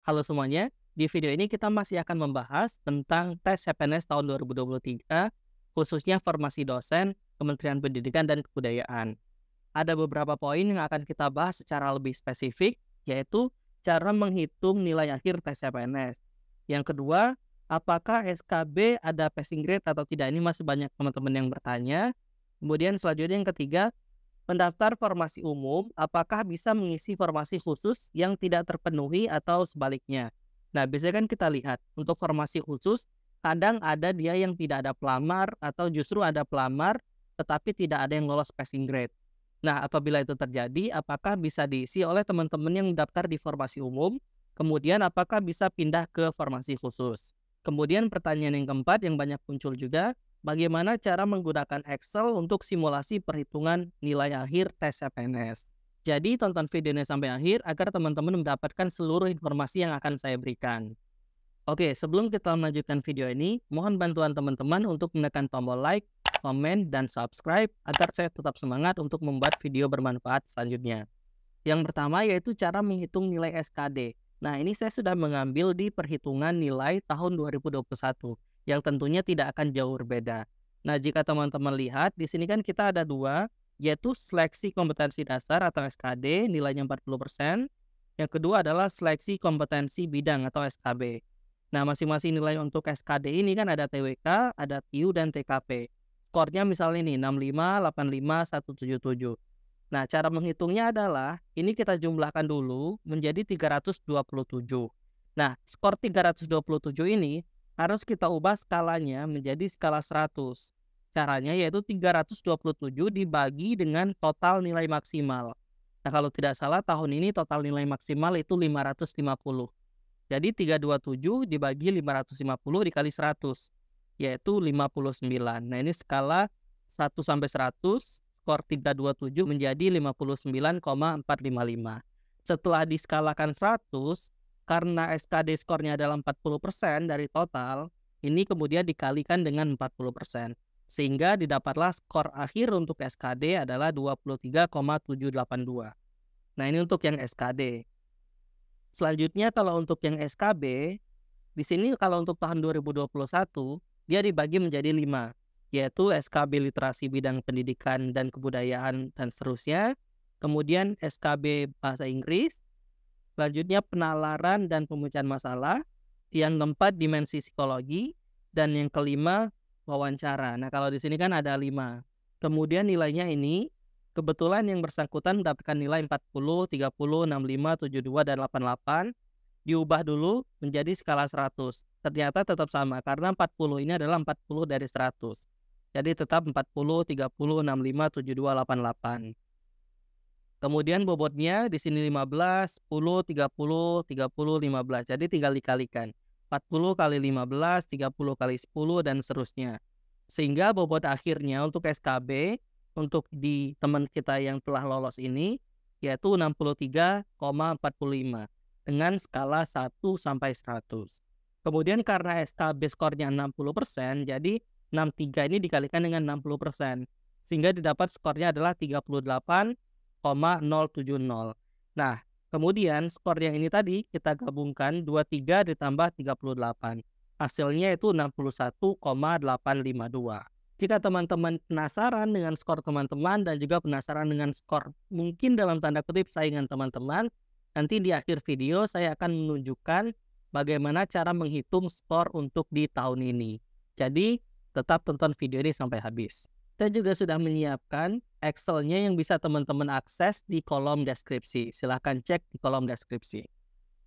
Halo semuanya, di video ini kita masih akan membahas tentang tes CPNS tahun 2023, khususnya formasi dosen, Kementerian Pendidikan dan Kebudayaan. Ada beberapa poin yang akan kita bahas secara lebih spesifik, yaitu cara menghitung nilai akhir tes CPNS. Yang kedua, apakah SKB ada passing grade atau tidak? Ini masih banyak teman-teman yang bertanya. Kemudian selanjutnya yang ketiga, pendaftar formasi umum, apakah bisa mengisi formasi khusus yang tidak terpenuhi atau sebaliknya? Nah, biasanya kan kita lihat untuk formasi khusus, kadang ada dia yang tidak ada pelamar atau justru ada pelamar tetapi tidak ada yang lolos passing grade. Nah, apabila itu terjadi, apakah bisa diisi oleh teman-teman yang daftar di formasi umum? Kemudian apakah bisa pindah ke formasi khusus? Kemudian pertanyaan yang keempat yang banyak muncul juga, bagaimana cara menggunakan Excel untuk simulasi perhitungan nilai akhir tes CPNS. Jadi tonton videonya sampai akhir agar teman-teman mendapatkan seluruh informasi yang akan saya berikan. Oke, sebelum kita melanjutkan video ini, mohon bantuan teman-teman untuk menekan tombol like, komen, dan subscribe agar saya tetap semangat untuk membuat video bermanfaat selanjutnya. Yang pertama yaitu cara menghitung nilai SKD. Nah, ini saya sudah mengambil di perhitungan nilai tahun 2021 yang tentunya tidak akan jauh berbeda. Nah, jika teman-teman lihat di sini kan kita ada dua, yaitu seleksi kompetensi dasar atau SKD nilainya 40%. Yang kedua adalah seleksi kompetensi bidang atau SKB. Nah, masing-masing nilai untuk SKD ini kan ada TWK, ada TIU, dan TKP. Skornya misalnya ini 65, 85, 177. Nah, cara menghitungnya adalah ini kita jumlahkan dulu menjadi 327. Nah, skor 327 ini harus kita ubah skalanya menjadi skala 100. Caranya yaitu 327 dibagi dengan total nilai maksimal. Nah, kalau tidak salah tahun ini total nilai maksimal itu 550. Jadi 327 dibagi 550 dikali 100, yaitu 59. Nah, ini skala 1 sampai 100, skor 327 menjadi 59,455. Setelah diskalakan 100, karena SKD skornya adalah 40% dari total, ini kemudian dikalikan dengan 40%. Sehingga didapatlah skor akhir untuk SKD adalah 23,782. Nah, ini untuk yang SKD. Selanjutnya kalau untuk yang SKB, di sini kalau untuk tahun 2021, dia dibagi menjadi 5, yaitu SKB Literasi Bidang Pendidikan dan Kebudayaan dan seterusnya, kemudian SKB Bahasa Inggris, selanjutnya Penalaran dan Pemecahan Masalah, yang keempat Dimensi Psikologi, dan yang kelima Wawancara. Nah, kalau di sini kan ada 5. Kemudian nilainya ini, kebetulan yang bersangkutan mendapatkan nilai 40, 30, 65, 72, dan 88, diubah dulu menjadi skala 100. Ternyata tetap sama karena 40 ini adalah 40 dari 100. Jadi tetap 40, 30, 65, 72, 88. Kemudian bobotnya di sini 15, 10, 30, 30, 15. Jadi tinggal dikalikan. 40 kali 15, 30 kali 10, dan seterusnya. Sehingga bobot akhirnya untuk SKB, untuk di teman kita yang telah lolos ini, yaitu 63,45 dengan skala 1 sampai 100. Kemudian karena SKB skornya 60%, jadi 63 ini dikalikan dengan 60%. Sehingga didapat skornya adalah 38,070. Nah, kemudian skor yang ini tadi kita gabungkan 23 ditambah 38. Hasilnya itu 61,852. Jika teman-teman penasaran dengan skor teman-teman dan juga penasaran dengan skor mungkin dalam tanda kutip saingan teman-teman, nanti di akhir video saya akan menunjukkan bagaimana cara menghitung skor untuk di tahun ini. Jadi, tetap tonton video ini sampai habis. Saya juga sudah menyiapkan Excel-nya yang bisa teman-teman akses di kolom deskripsi. Silahkan cek di kolom deskripsi.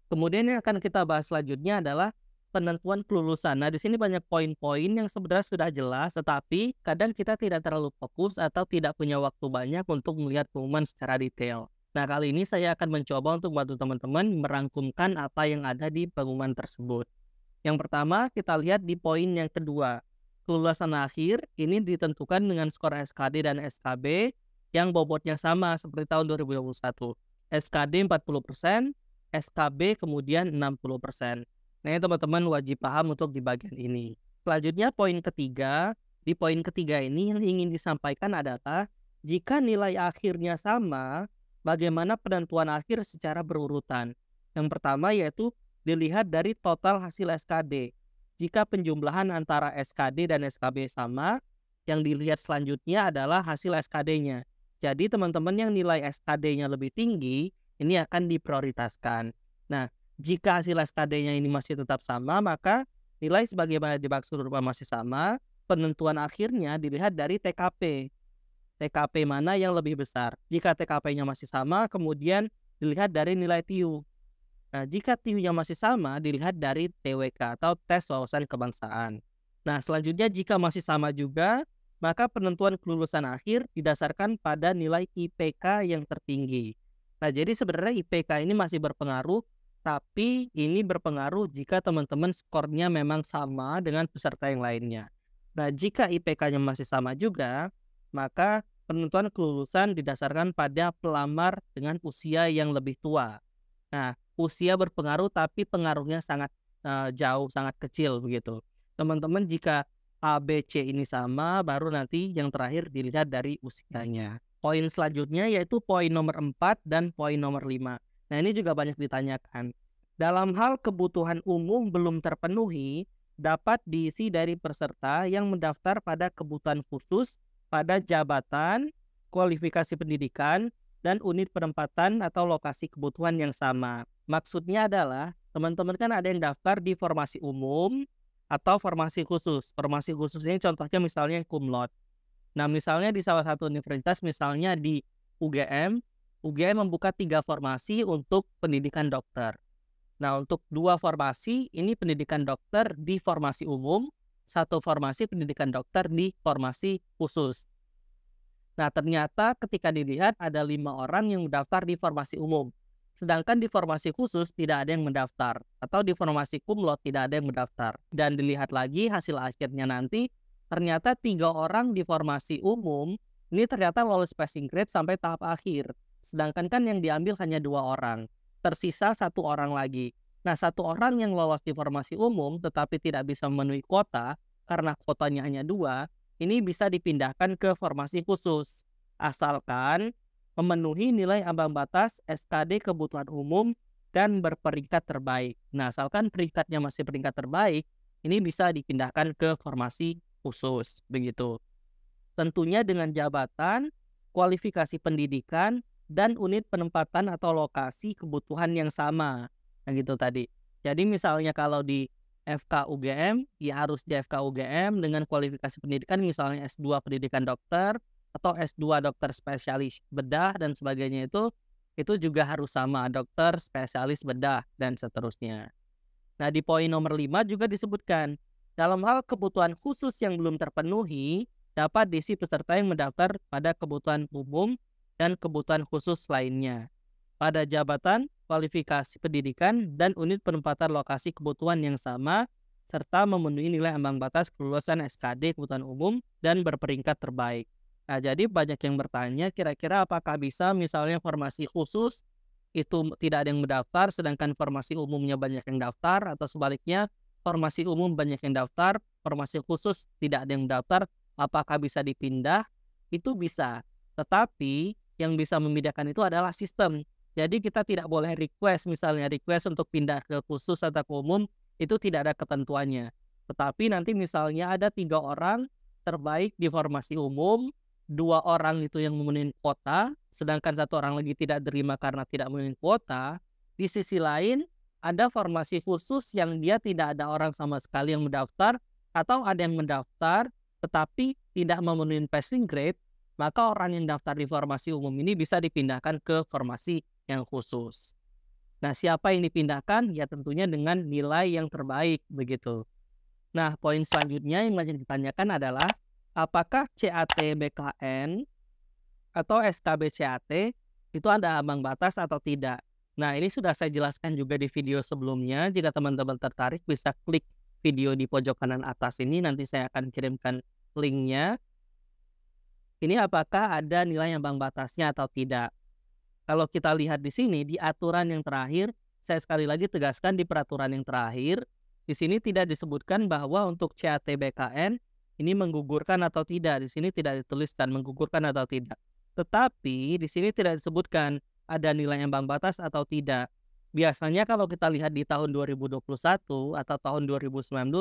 Kemudian yang akan kita bahas selanjutnya adalah penentuan kelulusan. Nah, di sini banyak poin-poin yang sebenarnya sudah jelas, tetapi kadang kita tidak terlalu fokus atau tidak punya waktu banyak untuk melihat pengumuman secara detail. Nah, kali ini saya akan mencoba untuk membantu teman-teman merangkumkan apa yang ada di pengumuman tersebut. Yang pertama, kita lihat di poin yang kedua. Kelulusan akhir ini ditentukan dengan skor SKD dan SKB yang bobotnya sama seperti tahun 2021. SKD 40%, SKB kemudian 60%. Nah, teman-teman wajib paham untuk di bagian ini. Selanjutnya poin ketiga. Di poin ketiga ini yang ingin disampaikan adalah jika nilai akhirnya sama, bagaimana penentuan akhir secara berurutan. Yang pertama yaitu dilihat dari total hasil SKD. Jika penjumlahan antara SKD dan SKB sama, yang dilihat selanjutnya adalah hasil SKD-nya. Jadi teman-teman yang nilai SKD-nya lebih tinggi, ini akan diprioritaskan. Nah, jika hasil SKD-nya ini masih tetap sama, maka nilai sebagaimana dimaksud rupa masih sama, penentuan akhirnya dilihat dari TKP. TKP mana yang lebih besar? Jika TKP-nya masih sama, kemudian dilihat dari nilai TIU. Nah, jika TIU-nya masih sama, dilihat dari TWK atau tes wawasan kebangsaan. Nah, selanjutnya jika masih sama juga, maka penentuan kelulusan akhir didasarkan pada nilai IPK yang tertinggi. Nah, jadi sebenarnya IPK ini masih berpengaruh, tapi ini berpengaruh jika teman-teman skornya memang sama dengan peserta yang lainnya. Nah, jika IPK-nya masih sama juga, maka penentuan kelulusan didasarkan pada pelamar dengan usia yang lebih tua. Nah, usia berpengaruh tapi pengaruhnya sangat jauh, sangat kecil begitu. Teman-teman jika A, B, C ini sama, baru nanti yang terakhir dilihat dari usianya. Poin selanjutnya yaitu poin nomor 4 dan poin nomor 5. Nah, ini juga banyak ditanyakan. Dalam hal kebutuhan umum belum terpenuhi, dapat diisi dari peserta yang mendaftar pada kebutuhan khusus pada jabatan, kualifikasi pendidikan, dan unit penempatan atau lokasi kebutuhan yang sama. Maksudnya adalah, teman-teman kan ada yang daftar di formasi umum atau formasi khusus. Formasi khusus ini contohnya misalnya cum laude. Nah, misalnya di salah satu universitas, misalnya di UGM, UGM membuka 3 formasi untuk pendidikan dokter. Nah, untuk 2 formasi, ini pendidikan dokter di formasi umum, 1 formasi pendidikan dokter di formasi khusus. Nah, ternyata ketika dilihat ada 5 orang yang mendaftar di formasi umum. Sedangkan di formasi khusus tidak ada yang mendaftar. Atau di formasi cum laude tidak ada yang mendaftar. Dan dilihat lagi hasil akhirnya nanti, ternyata 3 orang di formasi umum, ini ternyata lolos passing grade sampai tahap akhir. Sedangkan kan yang diambil hanya 2 orang. Tersisa 1 orang lagi. Nah, 1 orang yang lolos di formasi umum tetapi tidak bisa memenuhi kuota karena kuotanya hanya 2, ini bisa dipindahkan ke formasi khusus. Asalkan memenuhi nilai ambang batas SKD kebutuhan umum dan berperingkat terbaik. Nah, asalkan peringkatnya masih peringkat terbaik, ini bisa dipindahkan ke formasi khusus. Begitu. Tentunya dengan jabatan, kualifikasi pendidikan, dan unit penempatan atau lokasi kebutuhan yang sama. Nah gitu tadi. Jadi misalnya kalau di FK UGM, ya harus di FK UGM dengan kualifikasi pendidikan misalnya S2 pendidikan dokter atau S2 dokter spesialis bedah dan sebagainya itu juga harus sama dokter spesialis bedah dan seterusnya. Nah di poin nomor 5 juga disebutkan, dalam hal kebutuhan khusus yang belum terpenuhi, dapat diisi peserta yang mendaftar pada kebutuhan umum dan kebutuhan khusus lainnya. Pada jabatan, kualifikasi pendidikan, dan unit penempatan lokasi kebutuhan yang sama, serta memenuhi nilai ambang batas kelulusan SKD kebutuhan umum dan berperingkat terbaik. Nah, jadi banyak yang bertanya kira-kira apakah bisa misalnya formasi khusus itu tidak ada yang mendaftar, sedangkan formasi umumnya banyak yang daftar, atau sebaliknya formasi umum banyak yang daftar, formasi khusus tidak ada yang mendaftar, apakah bisa dipindah? Itu bisa, tetapi yang bisa memindahkan itu adalah sistem. Jadi kita tidak boleh request, misalnya request untuk pindah ke khusus atau ke umum, itu tidak ada ketentuannya. Tetapi nanti misalnya ada 3 orang terbaik di formasi umum, 2 orang itu yang memenuhi kuota, sedangkan 1 orang lagi tidak terima karena tidak memenuhi kuota. Di sisi lain, ada formasi khusus yang dia tidak ada orang sama sekali yang mendaftar, atau ada yang mendaftar tetapi tidak memenuhi passing grade, maka orang yang daftar di formasi umum ini bisa dipindahkan ke formasi yang khusus. Nah, siapa yang dipindahkan? Ya tentunya dengan nilai yang terbaik begitu. Nah, poin selanjutnya yang banyak ditanyakan adalah apakah CAT BKN atau SKB CAT itu ada ambang batas atau tidak? Nah, ini sudah saya jelaskan juga di video sebelumnya. Jika teman-teman tertarik bisa klik video di pojok kanan atas ini, nanti saya akan kirimkan linknya. Ini apakah ada nilai ambang batasnya atau tidak? Kalau kita lihat di sini, di aturan yang terakhir, saya sekali lagi tegaskan di peraturan yang terakhir, di sini tidak disebutkan bahwa untuk CAT BKN ini menggugurkan atau tidak. Di sini tidak dituliskan menggugurkan atau tidak. Tetapi di sini tidak disebutkan ada nilai ambang batas atau tidak. Biasanya kalau kita lihat di tahun 2021 atau tahun 2019,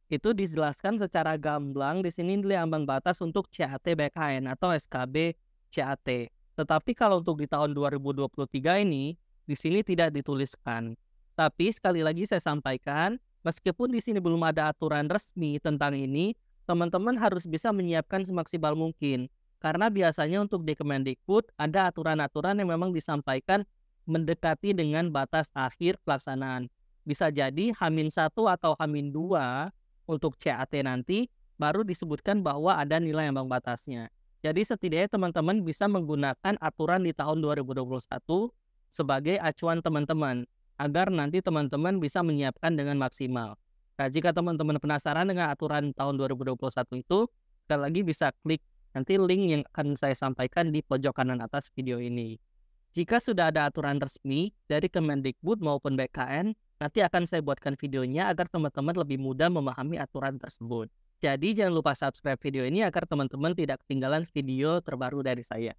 itu dijelaskan secara gamblang di sini nilai ambang batas untuk CAT BKN atau SKB CAT. Tetapi kalau untuk di tahun 2023 ini, di sini tidak dituliskan. Tapi sekali lagi saya sampaikan, meskipun di sini belum ada aturan resmi tentang ini, teman-teman harus bisa menyiapkan semaksimal mungkin. Karena biasanya untuk di Kemendikbud ada aturan-aturan yang memang disampaikan mendekati dengan batas akhir pelaksanaan. Bisa jadi H-1 atau H-2 untuk CAT nanti baru disebutkan bahwa ada nilai ambang batasnya. Jadi setidaknya teman-teman bisa menggunakan aturan di tahun 2021 sebagai acuan teman-teman agar nanti teman-teman bisa menyiapkan dengan maksimal. Nah, jika teman-teman penasaran dengan aturan tahun 2021 itu, sekali lagi bisa klik nanti link yang akan saya sampaikan di pojok kanan atas video ini. Jika sudah ada aturan resmi dari Kemendikbud maupun BKN, nanti akan saya buatkan videonya agar teman-teman lebih mudah memahami aturan tersebut. Jadi jangan lupa subscribe video ini agar teman-teman tidak ketinggalan video terbaru dari saya.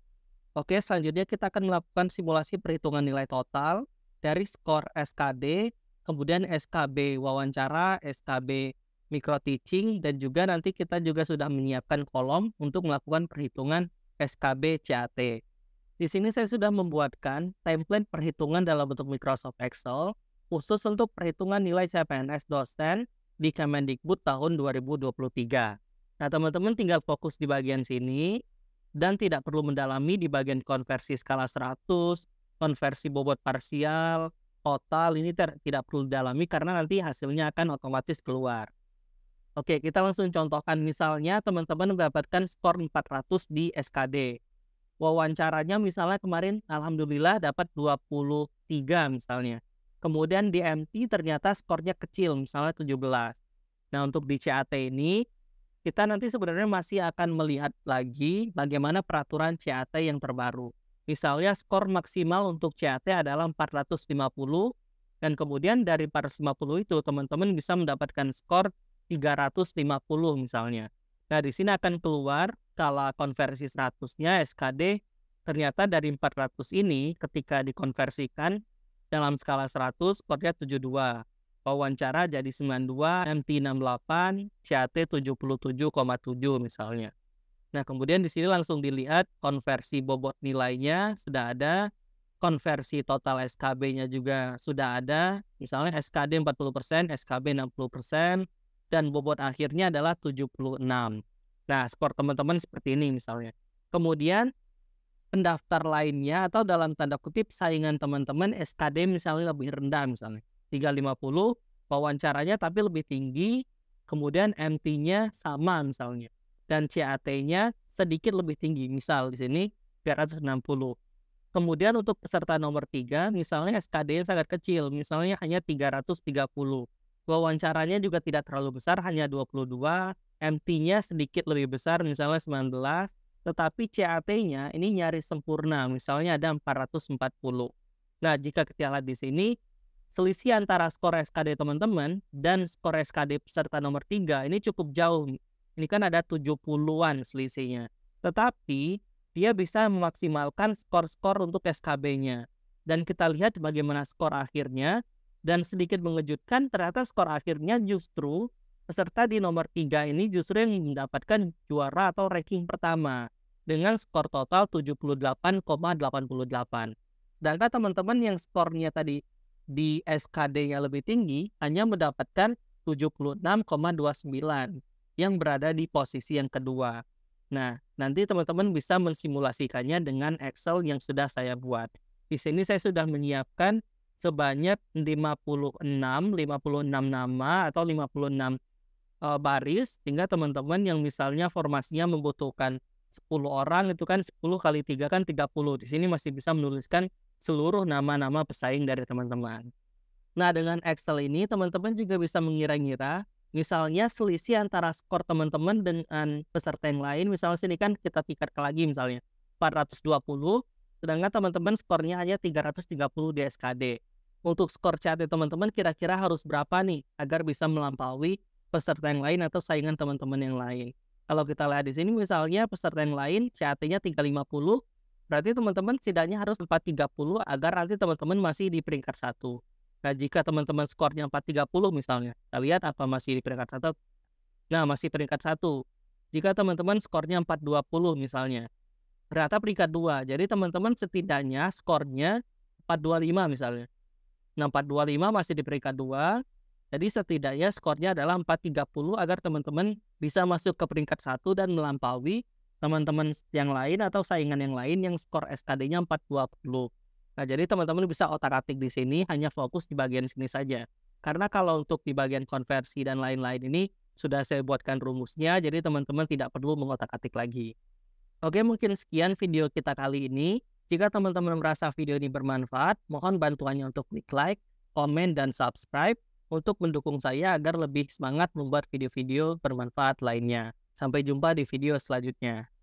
Oke, selanjutnya kita akan melakukan simulasi perhitungan nilai total dari skor SKD, kemudian SKB wawancara, SKB micro teaching, dan juga nanti kita juga sudah menyiapkan kolom untuk melakukan perhitungan SKB CAT. Di sini saya sudah membuatkan template perhitungan dalam bentuk Microsoft Excel khusus untuk perhitungan nilai CPNS dosen di Kemendikbud tahun 2023. Nah, teman-teman tinggal fokus di bagian sini dan tidak perlu mendalami di bagian konversi skala 100, konversi bobot parsial, total, ini tidak perlu didalami karena nanti hasilnya akan otomatis keluar. Oke, kita langsung contohkan. Misalnya teman-teman mendapatkan skor 400 di SKD. Wawancaranya misalnya kemarin alhamdulillah dapat 23 misalnya. Kemudian di MT ternyata skornya kecil misalnya 17. Nah, untuk di CAT ini kita nanti sebenarnya masih akan melihat lagi bagaimana peraturan CAT yang terbaru. Misalnya skor maksimal untuk CAT adalah 450 dan kemudian dari 450 itu teman-teman bisa mendapatkan skor 350 misalnya. Nah, di sini akan keluar kalau konversi 100-nya SKD ternyata dari 400 ini ketika dikonversikan dalam skala 100 skornya 72. Wawancara jadi 92, MT 68, CAT 77,7 misalnya. Nah, kemudian di sini langsung dilihat konversi bobot nilainya sudah ada, konversi total SKB-nya juga sudah ada. Misalnya SKD 40%, SKB 60%, dan bobot akhirnya adalah 76. Nah, skor teman-teman seperti ini misalnya. Kemudian pendaftar lainnya atau dalam tanda kutip saingan teman-teman SKD misalnya lebih rendah misalnya 350, wawancaranya tapi lebih tinggi, kemudian MT-nya sama misalnya, dan CAT-nya sedikit lebih tinggi, misal di sini 360. Kemudian untuk peserta nomor 3 misalnya SKD-nya sangat kecil, misalnya hanya 330. Wawancaranya juga tidak terlalu besar, hanya 22, MT-nya sedikit lebih besar, misalnya 19, tetapi CAT-nya ini nyaris sempurna, misalnya ada 440. Nah, jika kita lihat di sini, selisih antara skor SKD teman-teman dan skor SKD peserta nomor 3 ini cukup jauh. Ini kan ada 70-an selisihnya. Tetapi, dia bisa memaksimalkan skor-skor untuk SKB-nya. Dan kita lihat bagaimana skor akhirnya. Dan sedikit mengejutkan, ternyata skor akhirnya justru peserta di nomor 3 ini justru yang mendapatkan juara atau ranking pertama dengan skor total 78,88. Sedangkan teman-teman yang skornya tadi di SKD-nya lebih tinggi hanya mendapatkan 76,29 yang berada di posisi yang kedua. Nah, nanti teman-teman bisa mensimulasikannya dengan Excel yang sudah saya buat. Di sini saya sudah menyiapkan sebanyak 56 nama atau 56 baris, sehingga teman-teman yang misalnya formasinya membutuhkan 10 orang itu kan 10 kali 3 kan 30. Di sini masih bisa menuliskan seluruh nama-nama pesaing dari teman-teman. Nah, dengan Excel ini teman-teman juga bisa mengira-ngira misalnya selisih antara skor teman-teman dengan peserta yang lain. Misalnya sini kan kita tingkatkan lagi misalnya 420, sedangkan teman-teman skornya hanya 330 di SKD. Untuk skor CAT teman-teman kira-kira harus berapa nih agar bisa melampaui peserta yang lain atau saingan teman-teman yang lain. Kalau kita lihat di sini misalnya peserta yang lain CAT-nya 350, Berarti teman-teman setidaknya harus 430 agar nanti teman-teman masih di peringkat satu. Nah, jika teman-teman skornya 430 misalnya, kita lihat apa masih di peringkat satu. Nah, masih peringkat satu. Jika teman-teman skornya 420 misalnya, ternyata peringkat 2. Jadi teman-teman setidaknya skornya 425 misalnya. Nah, 425 masih di peringkat 2. Jadi setidaknya skornya adalah 430 agar teman-teman bisa masuk ke peringkat satu dan melampaui teman-teman yang lain atau saingan yang lain yang skor SKD-nya 420. Nah, jadi teman-teman bisa otak-atik di sini, hanya fokus di bagian sini saja. Karena kalau untuk di bagian konversi dan lain-lain ini sudah saya buatkan rumusnya, jadi teman-teman tidak perlu mengotak-atik lagi. Oke, mungkin sekian video kita kali ini. Jika teman-teman merasa video ini bermanfaat, mohon bantuannya untuk klik like, komen, dan subscribe untuk mendukung saya agar lebih semangat membuat video-video bermanfaat lainnya. Sampai jumpa di video selanjutnya.